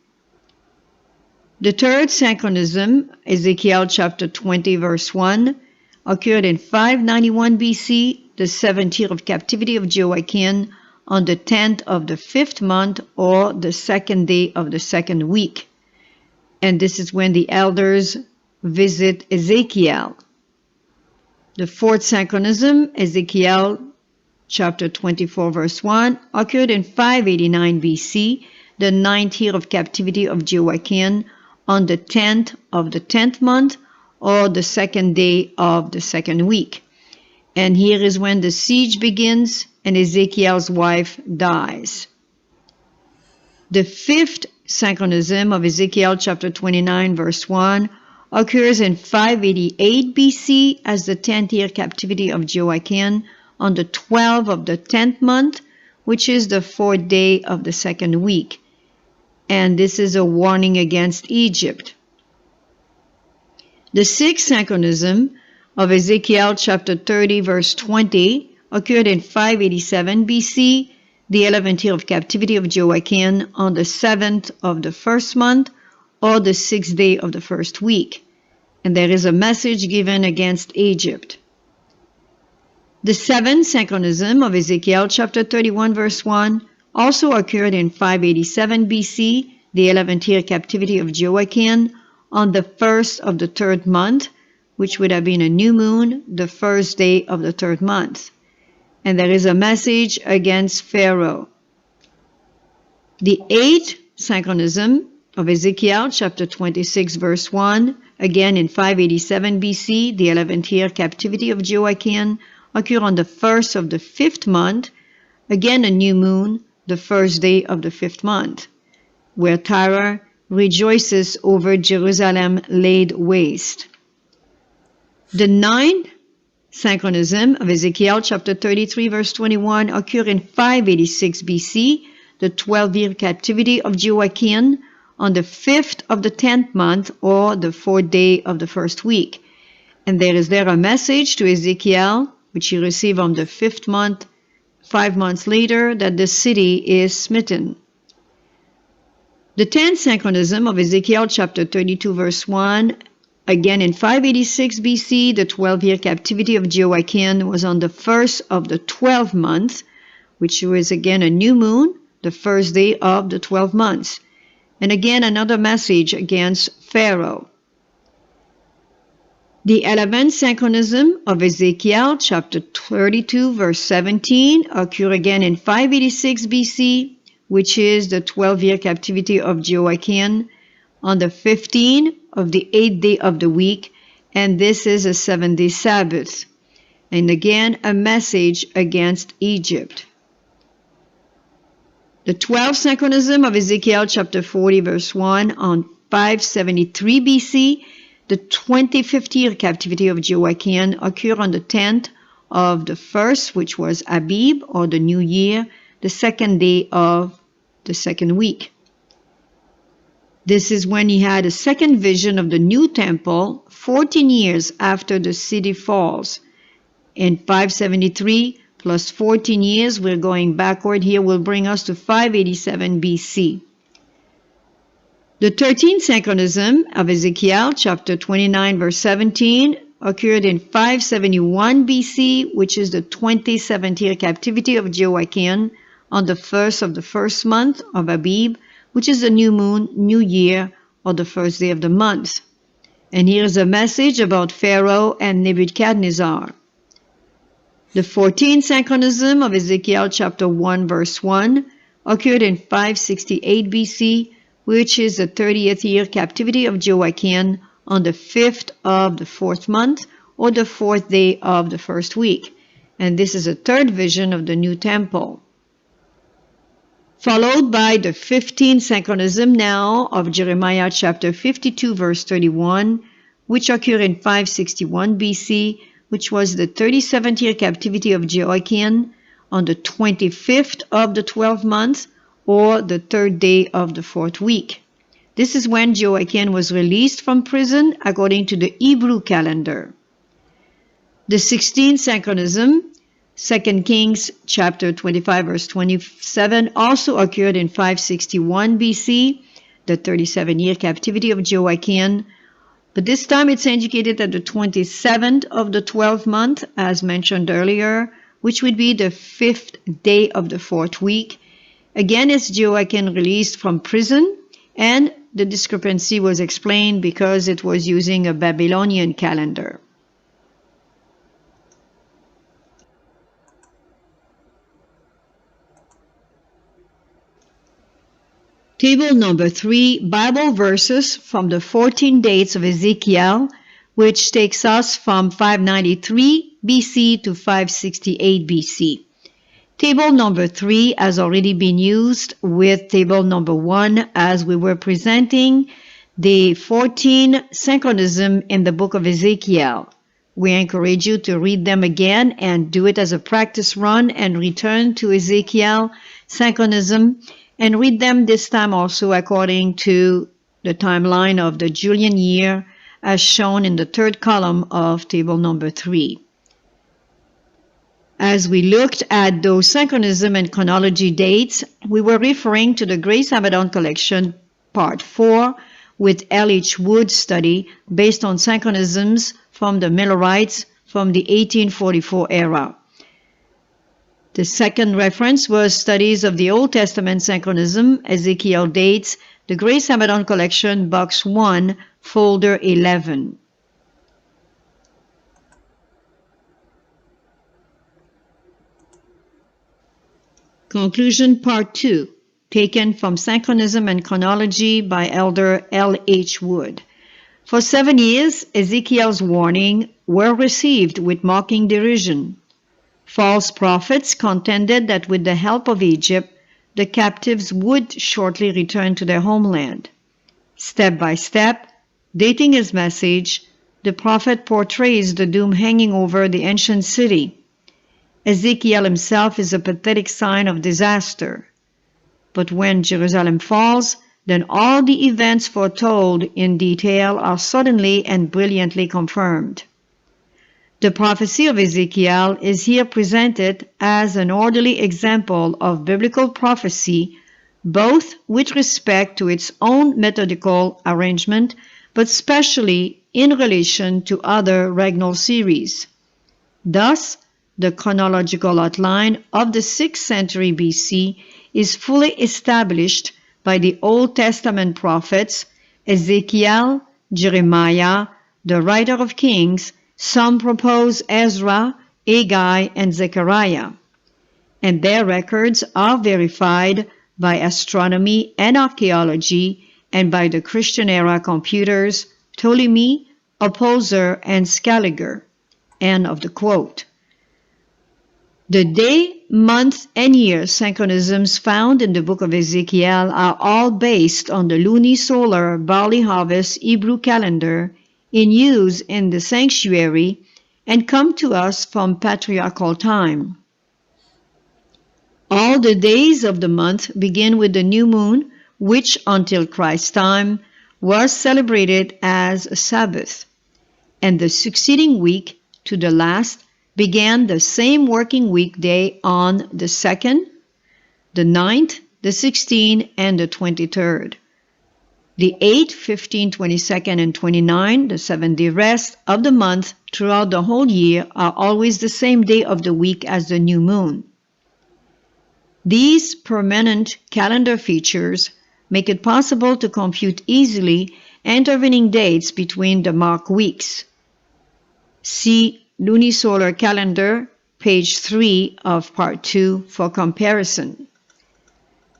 The third synchronism, Ezekiel chapter 20, verse 1, occurred in 591 BC, the 7th year of captivity of Jehoiachin, on the 10th of the 5th month, or the 2nd day of the 2nd week. And this is when the elders visit Ezekiel. The fourth synchronism, Ezekiel chapter 24, verse 1, occurred in 589 BC, the 9th year of captivity of Jehoiachin, on the 10th of the 10th month, or the 2nd day of the 2nd week. And here is when the siege begins and Ezekiel's wife dies. The fifth synchronism of Ezekiel chapter 29, verse 1, occurs in 588 BC as the 10th year captivity of Jehoiachin on the 12th of the 10th month, which is the 4th day of the 2nd week. And this is a warning against Egypt. The sixth synchronism of Ezekiel chapter 30, verse 20, occurred in 587 BC, the 11th year of captivity of Jehoiachin on the 7th of the 1st month, or the 6th day of the 1st week. And there is a message given against Egypt. The seventh synchronism of Ezekiel chapter 31, verse 1, also occurred in 587 BC, the 11th year captivity of Jehoiachin, on the 1st of the 3rd month, which would have been a new moon, the 1st day of the 3rd month. And there is a message against Pharaoh. The eighth synchronism of Ezekiel chapter 26, verse 1, again in 587 BC, the 11th year captivity of Jehoiachin, occurred on the 1st of the 5th month, again a new moon, the 1st day of the 5th month, where Tyre rejoices over Jerusalem laid waste. The ninth synchronism of Ezekiel chapter 33 verse 21 occurred in 586 BC, the 12-year captivity of Jehoiachin, on the 5th of the 10th month, or the 4th day of the first week. And there is there a message to Ezekiel, which he received on the 5th month, 5 months later, that the city is smitten. The 10th synchronism of Ezekiel chapter 32 verse 1, again in 586 BC, the 12-year captivity of Jehoiachin was on the 1st of the 12th month, which was again a new moon, the first day of the 12 months. And again another message against Pharaoh. The 11th synchronism of Ezekiel chapter 32 verse 17 occurred again in 586 BC, which is the 12-year captivity of Jehoiachin, on the 15th of the 8th day of the week, and this is a 7-day Sabbath. And again a message against Egypt. The 12th synchronism of Ezekiel chapter 40 verse 1 on 573 BC, the 25th year captivity of Jehoiachin occurred on the 10th of the 1st, which was Abib, or the new year, the 2nd day of the 2nd week. This is when he had a second vision of the new temple 14 years after the city falls. In 573 plus 14 years, we're going backward here, will bring us to 587 BC. The 13th synchronism of Ezekiel chapter 29 verse 17 occurred in 571 BC, which is the 27th year captivity of Jehoiachin, on the 1st of the 1st month of Abib, which is the new moon, new year, or the first day of the month. And here's a message about Pharaoh and Nebuchadnezzar. The 14th synchronism of Ezekiel chapter 1 verse 1 occurred in 568 BC, which is the 30th year captivity of Jehoiachin, on the 5th of the 4th month, or the 4th day of the first week. And this is a third vision of the new temple. Followed by the 15th synchronism now of Jeremiah chapter 52 verse 31, which occurred in 561 BC, which was the 37th year captivity of Jehoiachin, on the 25th of the 12th month, or the 3rd day of the 4th week. This is when Jehoiachin was released from prison according to the Hebrew calendar. The 16th synchronism, 2 Kings chapter 25 verse 27, also occurred in 561 BC, the 37-year captivity of Jehoiachin, but this time it's indicated at the 27th of the 12th month, as mentioned earlier, which would be the 5th day of the 4th week. Again, it's Jehoiachin released from prison, and the discrepancy was explained because it was using a Babylonian calendar. Table number 3, Bible verses from the 14 dates of Ezekiel, which takes us from 593 BC to 568 BC. Table number 3 has already been used with table number 1 as we were presenting the 14 synchronism in the book of Ezekiel. We encourage you to read them again and do it as a practice run and return to Ezekiel synchronism and read them this time also according to the timeline of the Julian year as shown in the third column of table number 3. As we looked at those synchronism and chronology dates, we were referring to the Grace Abaddon Collection Part 4 with L.H. Wood's study based on synchronisms from the Millerites from the 1844 era. The second reference was Studies of the Old Testament Synchronism, Ezekiel Dates, the Grace Abaddon Collection, Box 1, Folder 11. Conclusion Part 2, taken from Synchronism and Chronology by Elder L.H. Wood. For 7 years, Ezekiel's warning were received with mocking derision. False prophets contended that with the help of Egypt, the captives would shortly return to their homeland. Step by step, dating his message, the prophet portrays the doom hanging over the ancient city. Ezekiel himself is a pathetic sign of disaster. But when Jerusalem falls, then all the events foretold in detail are suddenly and brilliantly confirmed. The prophecy of Ezekiel is here presented as an orderly example of biblical prophecy, both with respect to its own methodical arrangement, but especially in relation to other regnal series. Thus, the chronological outline of the 6th century BC is fully established by the Old Testament prophets Ezekiel, Jeremiah, the writer of Kings. Some propose Ezra, Haggai, and Zechariah, and their records are verified by astronomy and archaeology and by the Christian era computers Ptolemy, Opposer, and Scaliger. End of the quote. The day, month, and year synchronisms found in the book of Ezekiel are all based on the lunisolar barley harvest Hebrew calendar in use in the sanctuary and come to us from patriarchal time. All the days of the month begin with the new moon, which until Christ's time was celebrated as a Sabbath, and the succeeding week to the last began the same working weekday on the 2nd, the 9th, the 16th, and the 23rd. The 8th, 15th, 22nd, and 29th, the 7-day rest of the month throughout the whole year, are always the same day of the week as the new moon. These permanent calendar features make it possible to compute easily intervening dates between the marked weeks. See Lunisolar Calendar, page 3 of part 2 for comparison.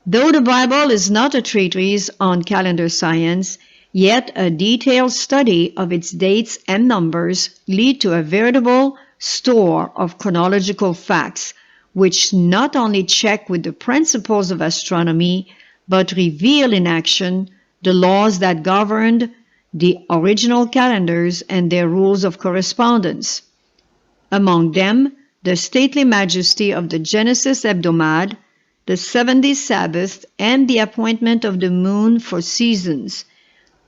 Though the Bible is not a treatise on calendar science, yet a detailed study of its dates and numbers lead to a veritable store of chronological facts, which not only check with the principles of astronomy, but reveal in action the laws that governed the original calendars and their rules of correspondence. Among them, the stately majesty of the Genesis hebdomad, the 7-day Sabbath, and the appointment of the moon for seasons,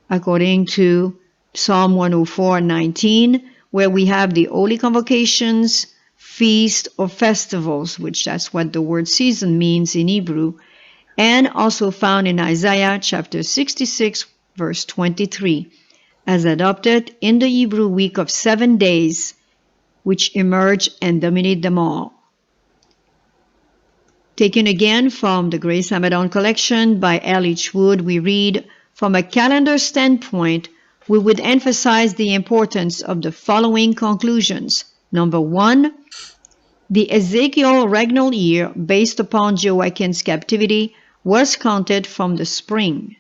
according to Psalm 104:19, where we have the holy convocations, feast, or festivals, which that's what the word season means in Hebrew, and also found in Isaiah chapter 66, verse 23, as adopted in the Hebrew week of 7 days, which emerge and dominate them all. Taken again from the Grace Amadon collection by L. H. Wood, we read, from a calendar standpoint, we would emphasize the importance of the following conclusions. Number 1, the Ezekiel regnal year, based upon Jehoiachin's captivity, was counted from the spring.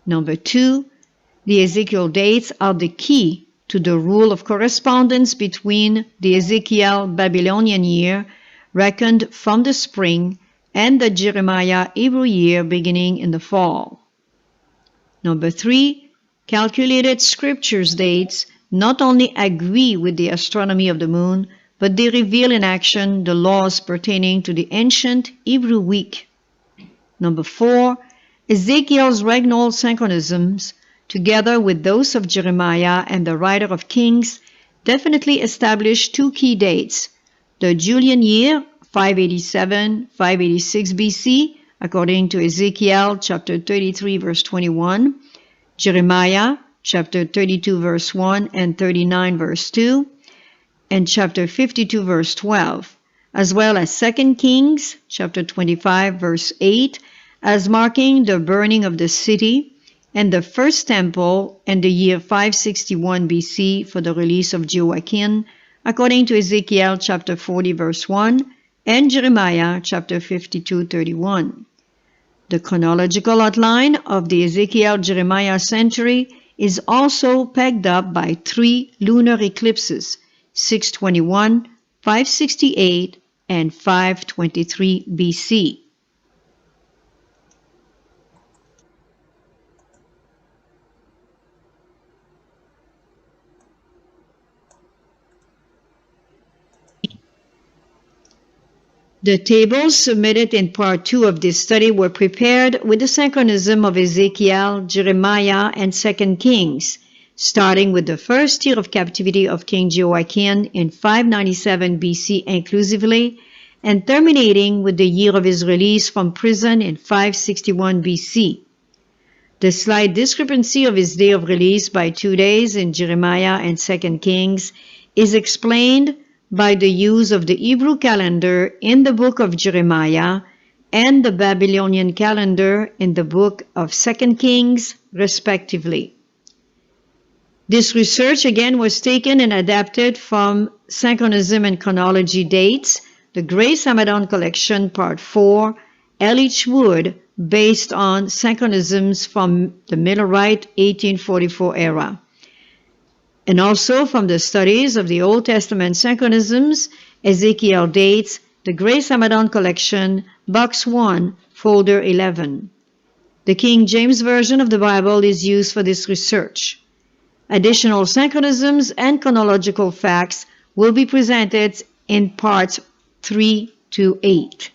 Number 2, the Ezekiel dates are the key to the rule of correspondence between the Ezekiel Babylonian year, reckoned from the spring, and the Jeremiah Hebrew year beginning in the fall. Number 3, calculated scriptures dates not only agree with the astronomy of the moon, but they reveal in action the laws pertaining to the ancient Hebrew week. Number 4, Ezekiel's regnal synchronisms, together with those of Jeremiah and the writer of Kings, definitely establish two key dates: the Julian year, 587-586 BC, according to Ezekiel chapter 33, verse 21, Jeremiah chapter 32, verse 1 and 39, verse 2, and chapter 52, verse 12, as well as 2 Kings chapter 25, verse 8, as marking the burning of the city, and the first temple in the year 561 BC for the release of Jehoiachin, according to Ezekiel chapter 40, verse 1, and Jeremiah chapter 52:31. The chronological outline of the Ezekiel-Jeremiah century is also pegged up by 3 lunar eclipses, 621, 568, and 523 BC. The tables submitted in Part 2 of this study were prepared with the synchronism of Ezekiel, Jeremiah, and 2 Kings, starting with the first year of captivity of King Jehoiachin in 597 BC inclusively, and terminating with the year of his release from prison in 561 BC. The slight discrepancy of his day of release by 2 days in Jeremiah and 2 Kings is explained by the use of the Hebrew calendar in the book of Jeremiah and the Babylonian calendar in the book of 2 Kings, respectively. This research again was taken and adapted from Synchronism and Chronology Dates, the Grace Hamadan Collection, Part 4, L. H. Wood, based on synchronisms from the Millerite 1844 era, and also from the studies of the Old Testament synchronisms, Ezekiel Dates, the Grace Hamadan Collection, Box 1, Folder 11. The King James Version of the Bible is used for this research. Additional synchronisms and chronological facts will be presented in Parts 3 to 8.